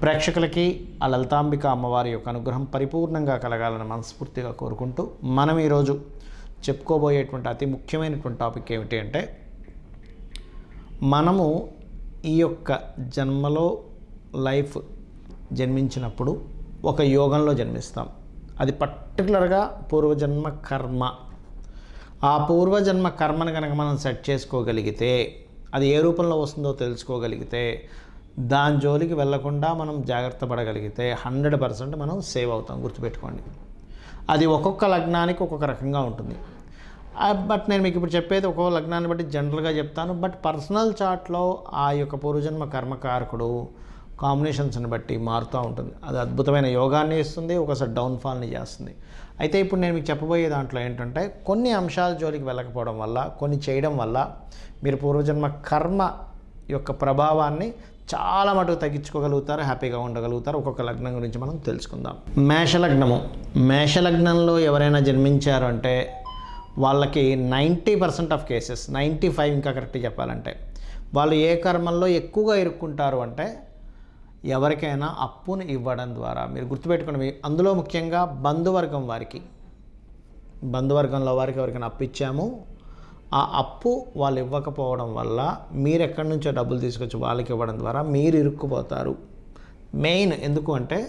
ప్రేక్షకులకి ఆ లలితాంబిక అమ్మవారి యొక్క అనుగ్రహం పరిపూర్ణంగా కలగాలని మనస్ఫూర్తిగా కోరుకుంటూ మనం ఈరోజు చెప్పుకోబోయేటువంటి అతి ముఖ్యమైనటువంటి టాపిక్ ఏమిటి అంటే, మనము ఈ యొక్క జన్మలో లైఫ్ జన్మించినప్పుడు ఒక యోగంలో జన్మిస్తాం. అది పర్టికులర్గా పూర్వజన్మ కర్మ. ఆ పూర్వజన్మ కర్మను కనుక మనం సెట్ చేసుకోగలిగితే, అది ఏ రూపంలో వస్తుందో తెలుసుకోగలిగితే, దాని జోలికి వెళ్లకుండా మనం జాగ్రత్త పడగలిగితే 100% మనం సేవ్ అవుతాం. గుర్తుపెట్టుకోండి. అది ఒక్కొక్క లగ్నానికి ఒక్కొక్క రకంగా ఉంటుంది. బట్ నేను మీకు ఇప్పుడు చెప్పేది ఒక్కొక్క లగ్నాన్ని బట్టి జనరల్గా చెప్తాను. బట్ పర్సనల్ చార్ట్లో ఆ యొక్క పూర్వజన్మ కర్మకారకుడు కాంబినేషన్స్ని బట్టి మారుతూ ఉంటుంది. అది అద్భుతమైన యోగాన్ని ఇస్తుంది, ఒకసారి డౌన్ఫాల్ని చేస్తుంది. అయితే ఇప్పుడు నేను మీకు చెప్పబోయే దాంట్లో ఏంటంటే, కొన్ని అంశాల జోలికి వెళ్ళకపోవడం వల్ల, కొన్ని చేయడం వల్ల మీరు పూర్వజన్మ కర్మ యొక్క ప్రభావాన్ని చాలా మటుకు తగ్గించుకోగలుగుతారు, హ్యాపీగా ఉండగలుగుతారు. ఒక్కొక్క లగ్నం గురించి మనం తెలుసుకుందాం. మేషలగ్నము. మేషలగ్నంలో ఎవరైనా జన్మించారు అంటే వాళ్ళకి 90% ఆఫ్ కేసెస్, 95 ఇంకా కరెక్ట్ చెప్పాలంటే, వాళ్ళు ఏ కర్మల్లో ఎక్కువగా ఇరుక్కుంటారు అంటే, ఎవరికైనా అప్పును ఇవ్వడం ద్వారా. మీరు గుర్తుపెట్టుకోండి, అందులో ముఖ్యంగా బంధువర్గం వారికి, బంధువర్గంలో వారికి ఎవరికైనా అప్పు ఇచ్చాము, ఆ అప్పు వాళ్ళు ఇవ్వకపోవడం వల్ల మీరు ఎక్కడి నుంచో డబ్బులు తీసుకొచ్చి వాళ్ళకి ఇవ్వడం ద్వారా మీరు ఇరుక్కుపోతారు. మెయిన్ ఎందుకు అంటే,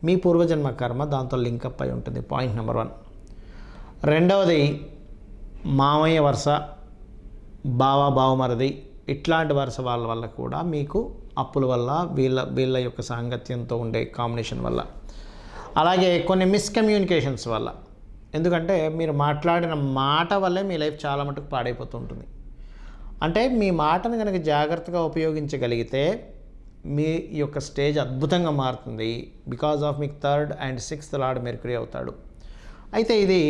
మీ పూర్వజన్మ కర్మ దాంతో లింకప్ అయి ఉంటుంది. Point number 1. రెండవది, మామయ్య వరుస, బావమరిది ఇట్లాంటి వరుస వాళ్ళ వల్ల కూడా మీకు అప్పుల వల్ల, వీళ్ళ యొక్క సాంగత్యంతో ఉండే కాంబినేషన్ వల్ల, అలాగే కొన్ని మిస్కమ్యూనికేషన్స్ వల్ల. ఎందుకంటే మీరు మాట్లాడిన మాట వల్లే మీ లైఫ్ చాలా మటుకు పాడైపోతుంటుంది. అంటే మీ మాటను కనుక జాగ్రత్తగా ఉపయోగించగలిగితే మీ యొక్క స్టేజ్ అద్భుతంగా మారుతుంది. బికాజ్ ఆఫ్ మీకు 3rd and 6th lord mercury అవుతాడు. అయితే ఇది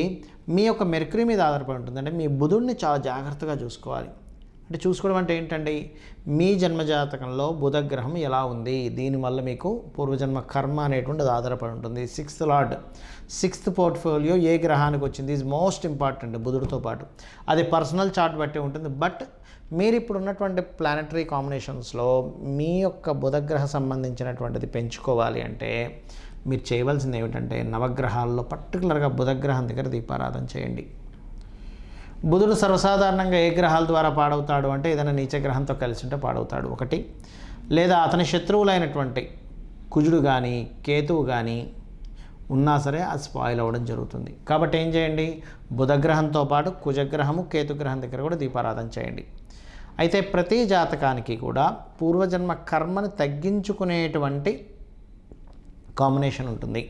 మీ యొక్క మెర్క్యూరీ మీద ఆధారపడి ఉంటుంది. అంటే మీ బుధుడిని చాలా జాగ్రత్తగా చూసుకోవాలి. అంటే చూసుకోవడం అంటే ఏంటండి, మీ జన్మజాతకంలో బుధగ్రహం ఎలా ఉంది, దీనివల్ల మీకు పూర్వజన్మ కర్మ అనేటువంటిది ఆధారపడి ఉంటుంది. 6th లార్డ్, 6th పోర్ట్ఫోలియో ఏ గ్రహానికి వచ్చింది ఈజ్ మోస్ట్ ఇంపార్టెంట్ బుధుడితో పాటు. అది పర్సనల్ చార్ట్ బట్టి ఉంటుంది. బట్ మీరు ఇప్పుడు ఉన్నటువంటి ప్లానటరీ కాంబినేషన్స్లో మీ యొక్క బుధగ్రహ సంబంధించినటువంటిది పెంచుకోవాలి అంటే మీరు చేయవలసింది ఏమిటంటే, నవగ్రహాల్లో పర్టికులర్గా బుధగ్రహం దగ్గర దీపారాధన చేయండి. బుధుడు సర్వసాధారణంగా ఏ గ్రహాల ద్వారా పాడవుతాడు అంటే, ఏదైనా నీచగ్రహంతో కలిసి ఉంటే పాడవుతాడు ఒకటి, లేదా అతని శత్రువులైనటువంటి కుజుడు కానీ కేతువు కానీ ఉన్నా సరే అది స్పాయిల్ అవ్వడం జరుగుతుంది. కాబట్టి ఏం చేయండి, బుధగ్రహంతో పాటు కుజగ్రహము కేతుగ్రహం దగ్గర కూడా దీపారాధన చేయండి. అయితే ప్రతి జాతకానికి కూడా పూర్వజన్మ కర్మను తగ్గించుకునేటువంటి కాంబినేషన్ ఉంటుంది.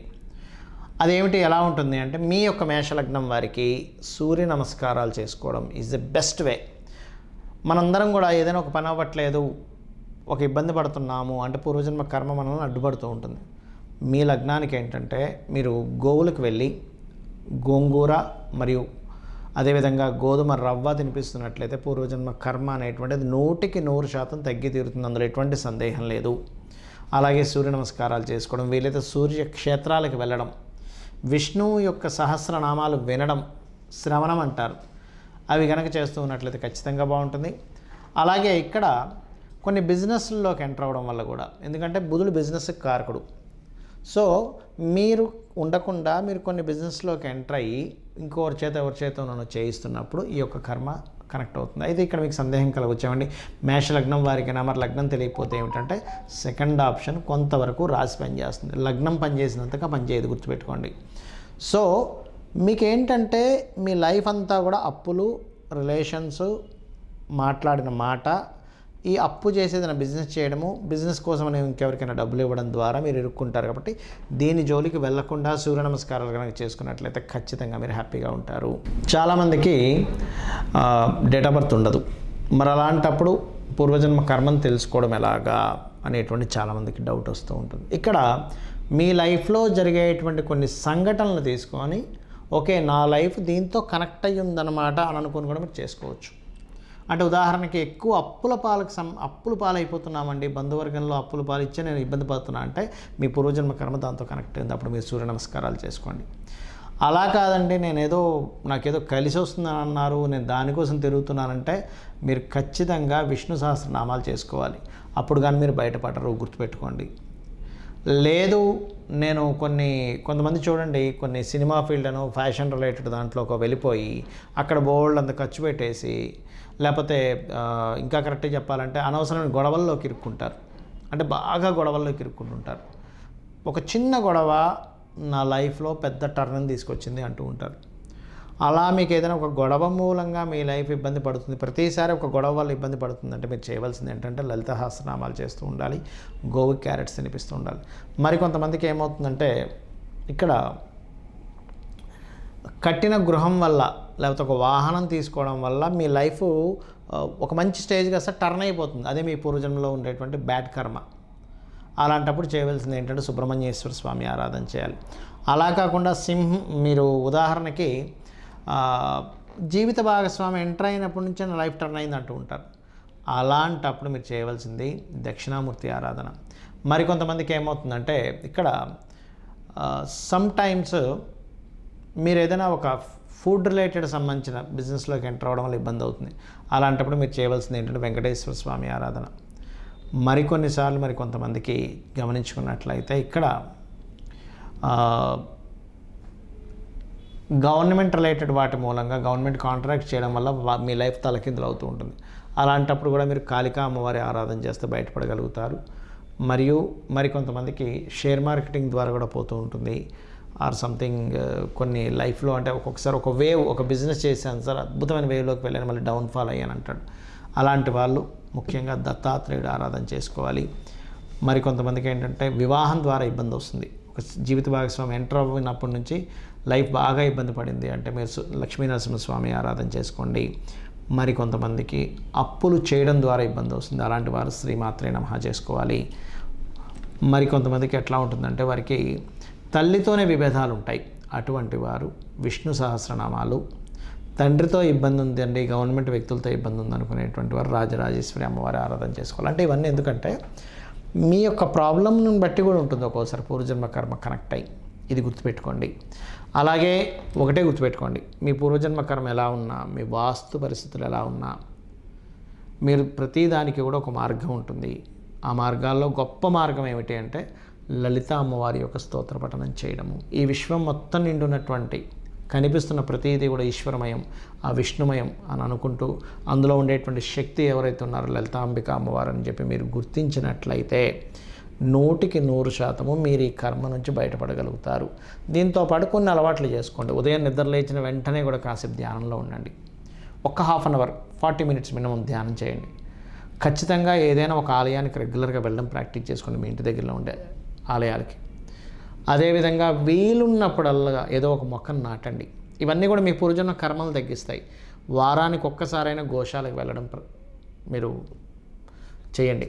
అదేమిటి, ఎలా ఉంటుంది అంటే, మీ యొక్క మేషలగ్నం వారికి సూర్య నమస్కారాలు చేసుకోవడం ఈజ్ ద బెస్ట్ వే. మనందరం కూడా ఏదైనా ఒక పని అవ్వట్లేదు, ఒక ఇబ్బంది పడుతున్నాము అంటే పూర్వజన్మ కర్మ మనల్ని అడ్డుపడుతూ ఉంటుంది. మీ లగ్నానికి ఏంటంటే, మీరు గోవులకు వెళ్ళి గోంగూర మరియు అదేవిధంగా గోధుమ రవ్వ తినిపిస్తున్నట్లయితే పూర్వజన్మ కర్మ అనేటువంటిది 100% తగ్గి తీరుతుంది. అందులో ఎటువంటి సందేహం లేదు. అలాగే సూర్య నమస్కారాలు చేసుకోవడం, వీలైతే సూర్య క్షేత్రాలకు వెళ్ళడం, విష్ణువు యొక్క సహస్రనామాలు వినడం, శ్రవణం అంటారు, అవి కనుక చేస్తూ ఉన్నట్లయితే ఖచ్చితంగా బాగుంటుంది. అలాగే ఇక్కడ కొన్ని బిజినెస్లోకి ఎంటర్ అవ్వడం వల్ల కూడా, ఎందుకంటే బుధుడు బిజినెస్కి కారకుడు. సో మీరు ఉండకుండా మీరు కొన్ని బిజినెస్లోకి ఎంటర్ అయ్యి ఎవరి చేత నన్ను చేయిస్తున్నప్పుడు ఈ యొక్క కర్మ కనెక్ట్ అవుతుంది. అయితే ఇక్కడ మీకు సందేహం కలగొచ్చామండి, మేషలగ్నం వారికైనా మరి లగ్నం తెలియకపోతే ఏమిటంటే, సెకండ్ ఆప్షన్ కొంతవరకు రాశి పనిచేస్తుంది, లగ్నం పనిచేసినంతగా పనిచేయదు. గుర్తుపెట్టుకోండి. సో మీకేంటంటే మీ లైఫ్ అంతా కూడా అప్పులు, రిలేషన్స్, మాట్లాడిన మాట, ఈ అప్పు చేసేదైనా బిజినెస్ చేయడము, బిజినెస్ కోసం ఇంకెవరికైనా డబ్బులు ఇవ్వడం ద్వారా మీరు ఇరుక్కుంటారు. కాబట్టి దీని జోలికి వెళ్లకుండా సూర్య నమస్కారాలు కనుక చేసుకున్నట్లయితే ఖచ్చితంగా మీరు హ్యాపీగా ఉంటారు. చాలామందికి డేట్ ఆఫ్ బర్త్ ఉండదు. మరి అలాంటప్పుడు పూర్వజన్మ కర్మను తెలుసుకోవడం ఎలాగా అనేటువంటి చాలామందికి డౌట్ వస్తూ ఉంటుంది. ఇక్కడ మీ లైఫ్లో జరిగేటువంటి కొన్ని సంఘటనలు తీసుకొని, ఓకే నా లైఫ్ దీంతో కనెక్ట్ అయ్యి ఉందన్నమాట అని అనుకుని కూడా మీరు చేసుకోవచ్చు. అంటే ఉదాహరణకి ఎక్కువ అప్పుల పాలైపోతున్నామండి, బంధువర్గంలో అప్పుల పాలు ఇచ్చే నేను ఇబ్బంది పడుతున్నా అంటే మీ పూర్వజన్మ కర్మ దాంతో కనెక్ట్ అయింది. అప్పుడు మీరు సూర్య నమస్కారాలు చేసుకోండి. అలా కాదండి, నాకేదో కలిసి వస్తుందని అన్నారు, నేను దానికోసం తిరుగుతున్నానంటే మీరు ఖచ్చితంగా విష్ణు సహస్రనామాలు చేసుకోవాలి. అప్పుడు కానీ మీరు బయటపడరు, గుర్తుపెట్టుకోండి. లేదు నేను కొంతమంది చూడండి, కొన్ని సినిమా ఫీల్డ్ అను ఫ్యాషన్ రిలేటెడ్ దాంట్లోకి వెళ్ళిపోయి అక్కడ బోల్డ్ అంత ఖర్చు పెట్టేసి, లేకపోతే ఇంకా కరెక్ట్గా చెప్పాలంటే అనవసరమైన గొడవల్లోకి ఇరుక్కుంటారు. అంటే బాగా గొడవల్లోకి ఇరుక్కుంటుంటారు. ఒక చిన్న గొడవ నా లైఫ్లో పెద్ద టర్న్ తీసుకొచ్చింది అంటూ ఉంటారు. అలా మీకు ఏదైనా ఒక గొడవ మూలంగా మీ లైఫ్ ఇబ్బంది పడుతుంది, ప్రతిసారి ఒక గొడవ వల్ల ఇబ్బంది పడుతుందంటే మీరు చేయవలసింది ఏంటంటే లలిత సహస్రనామాలు చేస్తూ ఉండాలి, గోవు క్యారెట్స్ తినిపిస్తూ ఉండాలి. మరి కొంతమందికి ఏమవుతుందంటే ఇక్కడ కట్టిన గృహం వల్ల లేకపోతే ఒక వాహనం తీసుకోవడం వల్ల మీ లైఫ్ ఒక మంచి స్టేజ్గా అసలు టర్న్ అయిపోతుంది. అదే మీ పూర్వజన్మలో ఉండేటువంటి బ్యాడ్ కర్మ. అలాంటప్పుడు చేయవలసింది ఏంటంటే సుబ్రహ్మణ్యేశ్వర స్వామి ఆరాధన చేయాలి. అలా కాకుండా మీరు ఉదాహరణకి జీవిత భాగస్వామి ఎంటర్ అయినప్పటి నుంచే నా లైఫ్ టర్న్ అయింది అంటూ ఉంటారు. అలాంటప్పుడు మీరు చేయవలసింది దక్షిణామూర్తి ఆరాధన. మరికొంతమందికి ఏమవుతుందంటే ఇక్కడ సమ్టైమ్స్ మీరు ఏదైనా ఒక ఫుడ్ రిలేటెడ్ సంబంధించిన బిజినెస్లోకి ఎంటర్ అవ్వడం వల్ల ఇబ్బంది అవుతుంది. అలాంటప్పుడు మీరు చేయవలసింది ఏంటంటే వెంకటేశ్వర స్వామి ఆరాధన. మరికొన్నిసార్లు కొంతమందికి గమనించుకున్నట్లయితే ఇక్కడ గవర్నమెంట్ రిలేటెడ్ వాటి మూలంగా గవర్నమెంట్ కాంట్రాక్ట్ చేయడం వల్ల మీ లైఫ్ తలకిందులు అవుతూ ఉంటుంది. అలాంటప్పుడు కూడా మీరు కాళికా అమ్మవారి ఆరాధన చేస్తే బయటపడగలుగుతారు. మరియు మరికొంతమందికి షేర్ మార్కెటింగ్ ద్వారా కూడా పోతూ ఉంటుంది. ఆర్ సంథింగ్ కొన్ని లైఫ్లో అంటే ఒక్కొక్కసారి ఒక బిజినెస్ చేశాను సార్, అద్భుతమైన వేవ్లోకి వెళ్ళాను, మళ్ళీ డౌన్ఫాల్ అయ్యాను అంటాడు. అలాంటి వాళ్ళు ముఖ్యంగా దత్తాత్రేయుడు ఆరాధన చేసుకోవాలి. మరికొంతమందికి ఏంటంటే వివాహం ద్వారా ఇబ్బంది వస్తుంది. ఒక జీవిత భాగస్వామి ఎంటర్ అయినప్పటి నుంచి లైఫ్ బాగా ఇబ్బంది పడింది అంటే మీరు లక్ష్మీనరసింహస్వామి ఆరాధన చేసుకోండి. మరికొంతమందికి అప్పులు చేయడం ద్వారా ఇబ్బంది వస్తుంది. అలాంటి వారు శ్రీమాత్రే నమః చేసుకోవాలి. మరికొంతమందికి ఎట్లా ఉంటుందంటే వారికి తల్లితోనే విభేదాలు ఉంటాయి. అటువంటి వారు విష్ణు సహస్రనామాలు, తండ్రితో ఇబ్బంది ఉందండి, గవర్నమెంట్ వ్యక్తులతో ఇబ్బంది ఉంది అనుకునేటువంటి వారు రాజరాజేశ్వరి అమ్మవారి ఆరాధన చేసుకోవాలి. అంటే ఇవన్నీ ఎందుకంటే మీ యొక్క ప్రాబ్లంను బట్టి కూడా ఉంటుంది. ఒక్కోసారి పూర్వజన్మ కర్మ కనెక్ట్ అయ్యి, ఇది గుర్తుపెట్టుకోండి. అలాగే ఒకటే గుర్తుపెట్టుకోండి, మీ పూర్వజన్మ కర్మ ఎలా ఉన్నా, మీ వాస్తు పరిస్థితులు ఎలా ఉన్నా, మీరు ప్రతిదానికి కూడా ఒక మార్గం ఉంటుంది. ఆ మార్గాల్లో గొప్ప మార్గం ఏమిటి అంటే లలిత అమ్మవారి యొక్క స్తోత్ర పఠనం చేయడము. ఈ విశ్వం మొత్తం నిండున్నటువంటి కనిపిస్తున్న ప్రతిదీ కూడా ఈశ్వరమయం, ఆ విష్ణుమయం అని అనుకుంటూ అందులో ఉండేటువంటి శక్తి ఎవరైతే ఉన్నారో లలితాంబిక అమ్మవారు అని చెప్పి మీరు గుర్తించినట్లయితే 100% మీరు ఈ కర్మ నుంచి బయటపడగలుగుతారు. దీంతోపాటు కొన్ని అలవాట్లు చేసుకోండి. ఉదయం నిద్ర లేచిన వెంటనే కూడా కాసేపు ధ్యానంలో ఉండండి. ఒక half an hour 40 minutes minimum ధ్యానం చేయండి. ఖచ్చితంగా ఏదైనా ఒక ఆలయానికి రెగ్యులర్గా వెళ్ళడం ప్రాక్టీస్ చేసుకోండి, మీ ఇంటి దగ్గరలో ఉండే ఆలయాలకి. అదేవిధంగా వీలున్నప్పుడల్లా ఏదో ఒక మొక్కను నాటండి. ఇవన్నీ కూడా మీ పూర్వజన్మ కర్మలు తగ్గిస్తాయి. వారానికి ఒక్కసారైనా గోశాలకు వెళ్ళడం మీరు చేయండి.